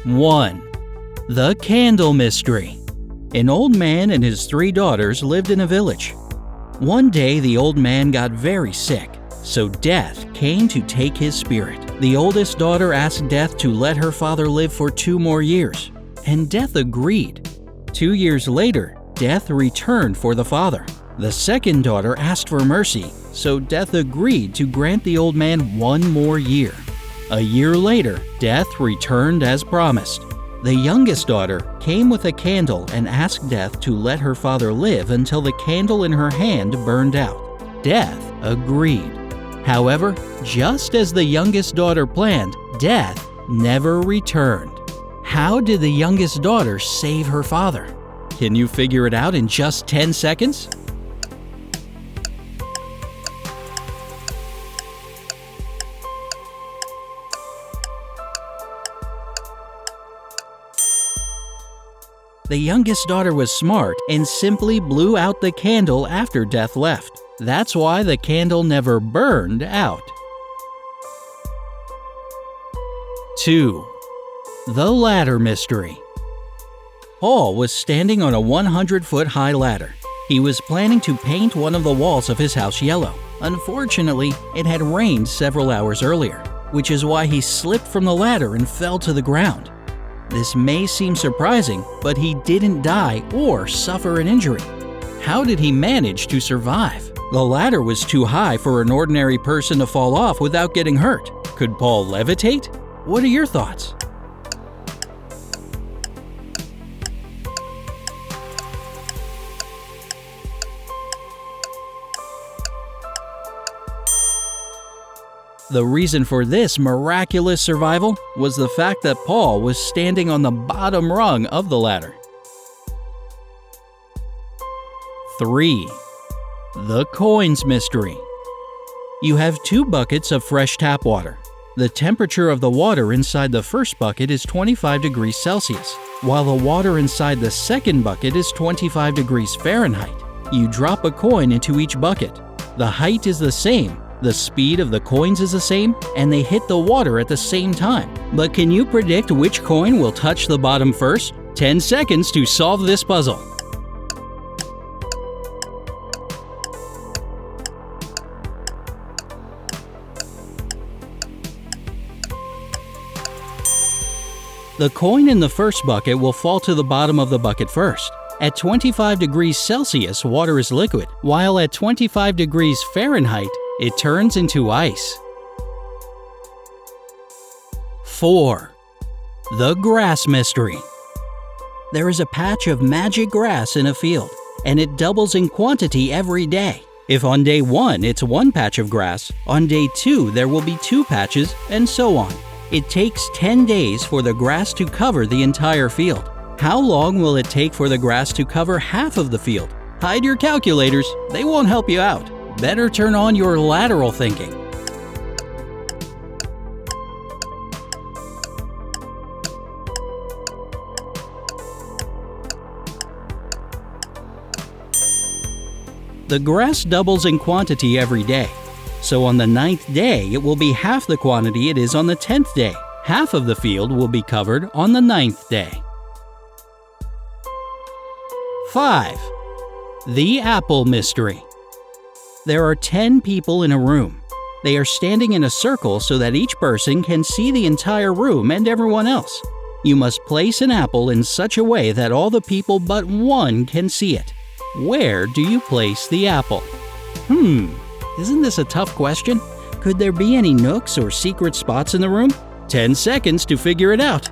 1. The Candle Mystery. An old man and his 3 daughters lived in a village. One day, the old man got very sick, so Death came to take his spirit. The oldest daughter asked Death to let her father live for 2 more years, and Death agreed. 2 years later, Death returned for the father. The second daughter asked for mercy, so Death agreed to grant the old man 1 more year. A year later, Death returned as promised. The youngest daughter came with a candle and asked Death to let her father live until the candle in her hand burned out. Death agreed. However, just as the youngest daughter planned, Death never returned. How did the youngest daughter save her father? Can you figure it out in just 10 seconds? The youngest daughter was smart and simply blew out the candle after Death left. That's why the candle never burned out. 2. The Ladder Mystery. Paul was standing on a 100-foot-high ladder. He was planning to paint one of the walls of his house yellow. Unfortunately, it had rained several hours earlier, which is why he slipped from the ladder and fell to the ground. This may seem surprising, but he didn't die or suffer an injury. How did he manage to survive? The ladder was too high for an ordinary person to fall off without getting hurt. Could Paul levitate? What are your thoughts? The reason for this miraculous survival was the fact that Paul was standing on the bottom rung of the ladder. 3. The Coins Mystery. You have 2 buckets of fresh tap water. The temperature of the water inside the first bucket is 25 degrees Celsius, while the water inside the second bucket is 25 degrees Fahrenheit. You drop a coin into each bucket. The height is the same, the speed of the coins is the same, and they hit the water at the same time. But can you predict which coin will touch the bottom first? 10 seconds to solve this puzzle. The coin in the first bucket will fall to the bottom of the bucket first. At 25 degrees Celsius, water is liquid, while at 25 degrees Fahrenheit, it turns into ice. 4. The Grass Mystery. There is a patch of magic grass in a field, and it doubles in quantity every day. If on day 1 it's 1 patch of grass, on day 2 there will be 2 patches, and so on. It takes 10 days for the grass to cover the entire field. How long will it take for the grass to cover half of the field? Hide your calculators, they won't help you out. Better turn on your lateral thinking. The grass doubles in quantity every day. So on the 9th day, it will be half the quantity it is on the 10th day. Half of the field will be covered on the 9th day. 5. The Apple Mystery. There are 10 people in a room. They are standing in a circle so that each person can see the entire room and everyone else. You must place an apple in such a way that all the people but one can see it. Where do you place the apple? Isn't this a tough question? Could there be any nooks or secret spots in the room? 10 seconds to figure it out.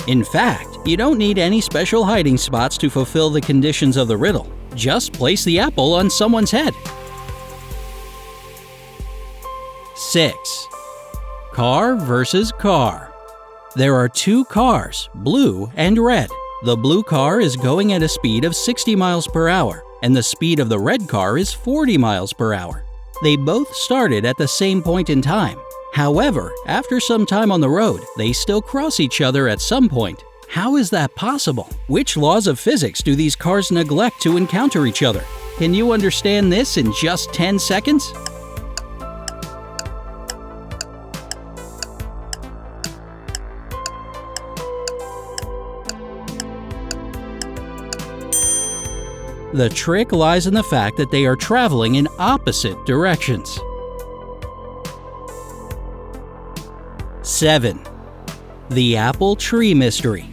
In fact, you don't need any special hiding spots to fulfill the conditions of the riddle. Just place the apple on someone's head. 6. Car versus car. There are 2 cars, blue and red. The blue car is going at a speed of 60 miles per hour, and the speed of the red car is 40 miles per hour. They both started at the same point in time. However, after some time on the road, they still cross each other at some point. How is that possible? Which laws of physics do these cars neglect to encounter each other? Can you understand this in just 10 seconds? The trick lies in the fact that they are traveling in opposite directions. 7. The Apple Tree Mystery.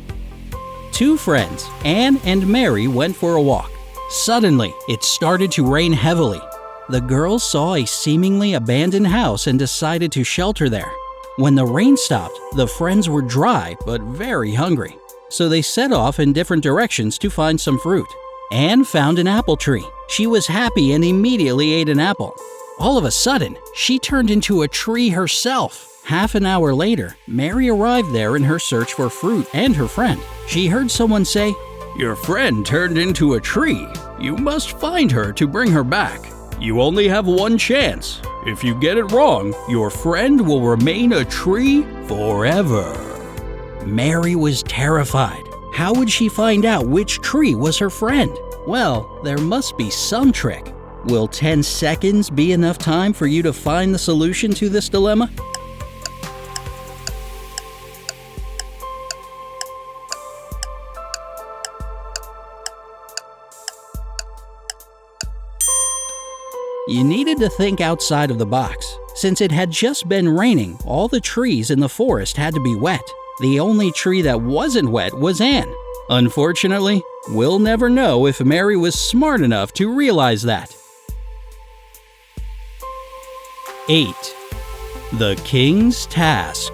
Two friends, Anne and Mary, went for a walk. Suddenly, it started to rain heavily. The girls saw a seemingly abandoned house and decided to shelter there. When the rain stopped, the friends were dry but very hungry, so they set off in different directions to find some fruit. Anne found an apple tree. She was happy and immediately ate an apple. All of a sudden, she turned into a tree herself. Half an hour later, Mary arrived there in her search for fruit and her friend. She heard someone say, "Your friend turned into a tree. You must find her to bring her back. You only have one chance. If you get it wrong, your friend will remain a tree forever." Mary was terrified. How would she find out which tree was her friend? Well, there must be some trick. Will 10 seconds be enough time for you to find the solution to this dilemma? You needed to think outside of the box. Since it had just been raining, all the trees in the forest had to be wet. The only tree that wasn't wet was Anne. Unfortunately, we'll never know if Mary was smart enough to realize that. 8. The King's Task.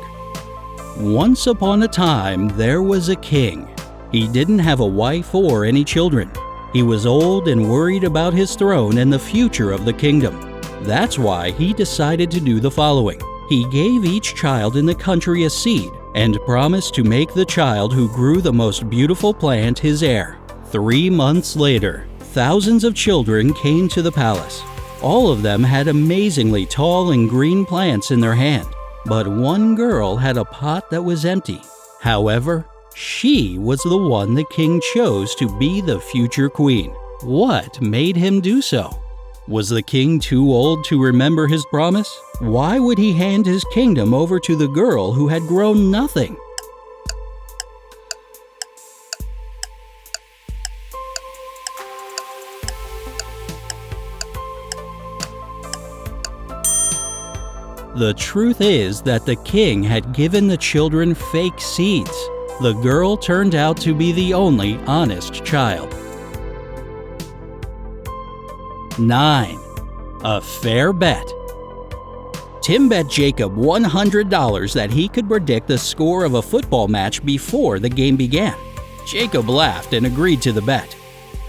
Once upon a time, there was a king. He didn't have a wife or any children. He was old and worried about his throne and the future of the kingdom. That's why he decided to do the following. He gave each child in the country a seed and promised to make the child who grew the most beautiful plant his heir. 3 months later, thousands of children came to the palace. All of them had amazingly tall and green plants in their hand, but one girl had a pot that was empty. However, she was the one the king chose to be the future queen. What made him do so? Was the king too old to remember his promise? Why would he hand his kingdom over to the girl who had grown nothing? The truth is that the king had given the children fake seeds. The girl turned out to be the only honest child. 9. A fair bet. Tim bet Jacob $100 that he could predict the score of a football match before the game began. Jacob laughed and agreed to the bet.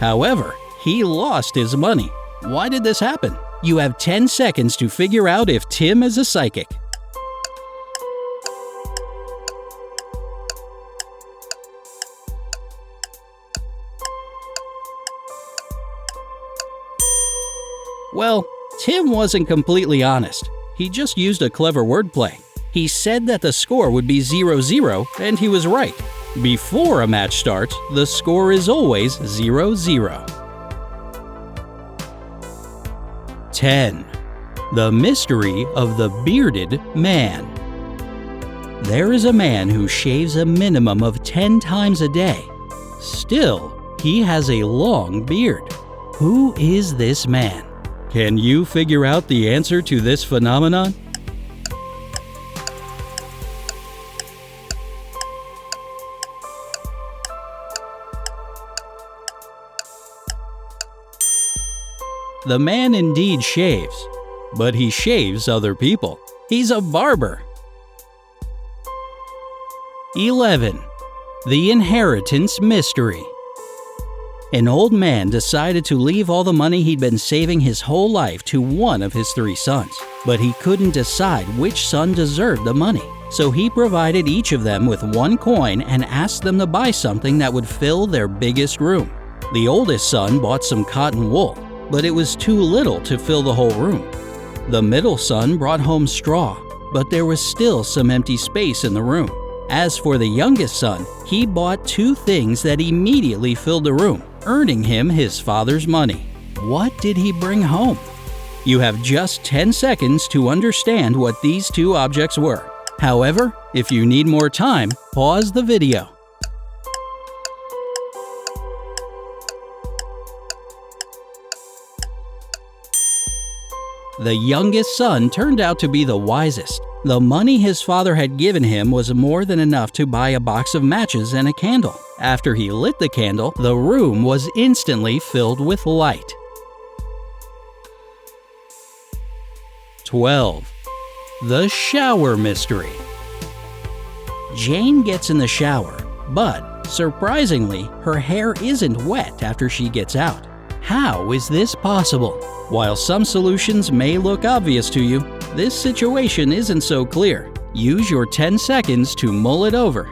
However, he lost his money. Why did this happen? You have 10 seconds to figure out if Tim is a psychic. Well, Tim wasn't completely honest. He just used a clever wordplay. He said that the score would be 0-0, and he was right. Before a match starts, the score is always 0-0. 10. The Mystery of the Bearded Man. There is a man who shaves a minimum of 10 times a day. Still, he has a long beard. Who is this man? Can you figure out the answer to this phenomenon? The man indeed shaves, but he shaves other people. He's a barber. 11. The Inheritance Mystery. An old man decided to leave all the money he'd been saving his whole life to one of his 3 sons, but he couldn't decide which son deserved the money. So he provided each of them with 1 coin and asked them to buy something that would fill their biggest room. The oldest son bought some cotton wool, but it was too little to fill the whole room. The middle son brought home straw, but there was still some empty space in the room. As for the youngest son, he bought 2 things that immediately filled the room, earning him his father's money. What did he bring home? You have just 10 seconds to understand what these 2 objects were. However, if you need more time, pause the video. The youngest son turned out to be the wisest. The money his father had given him was more than enough to buy a box of matches and a candle. After he lit the candle, the room was instantly filled with light. 12. The shower mystery. Jane gets in the shower, but surprisingly, her hair isn't wet after she gets out. How is this possible? While some solutions may look obvious to you, this situation isn't so clear. Use your 10 seconds to mull it over.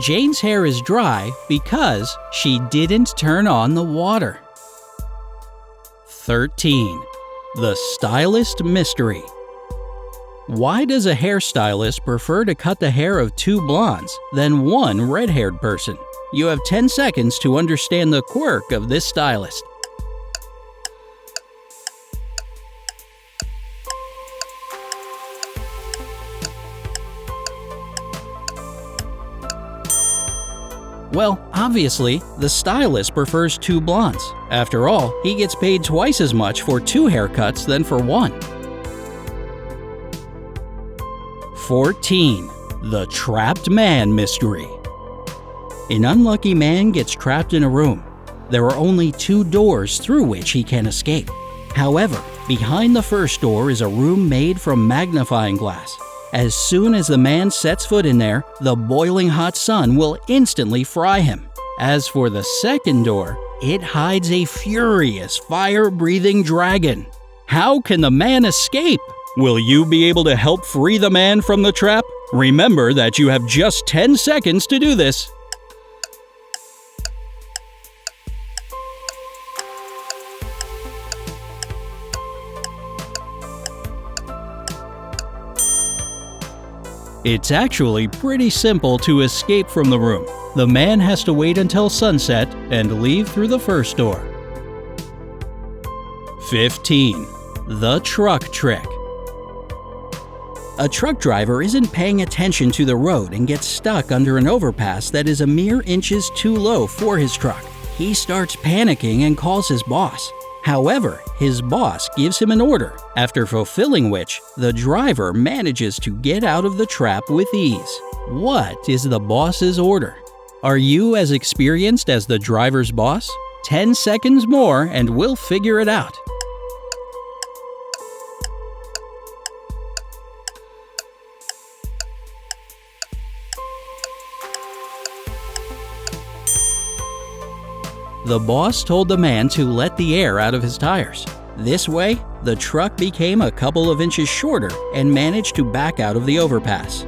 Jane's hair is dry because she didn't turn on the water. 13. The stylist mystery. Why does a hairstylist prefer to cut the hair of 2 blondes than 1 red-haired person? You have 10 seconds to understand the quirk of this stylist. Well, obviously, the stylist prefers 2 blondes. After all, he gets paid twice as much for 2 haircuts than for 1. 14. The trapped man mystery. An unlucky man gets trapped in a room. There are only 2 doors through which he can escape. However, behind the first door is a room made from magnifying glass. As soon as the man sets foot in there, the boiling hot sun will instantly fry him. As for the second door, it hides a furious, fire-breathing dragon. How can the man escape? Will you be able to help free the man from the trap? Remember that you have just 10 seconds to do this. It's actually pretty simple to escape from the room. The man has to wait until sunset and leave through the first door. 15. The truck trick. A truck driver isn't paying attention to the road and gets stuck under an overpass that is a mere inches too low for his truck. He starts panicking and calls his boss. However, his boss gives him an order, after fulfilling which, the driver manages to get out of the trap with ease. What is the boss's order? Are you as experienced as the driver's boss? 10 seconds more and we'll figure it out. The boss told the man to let the air out of his tires. This way, the truck became a couple of inches shorter and managed to back out of the overpass.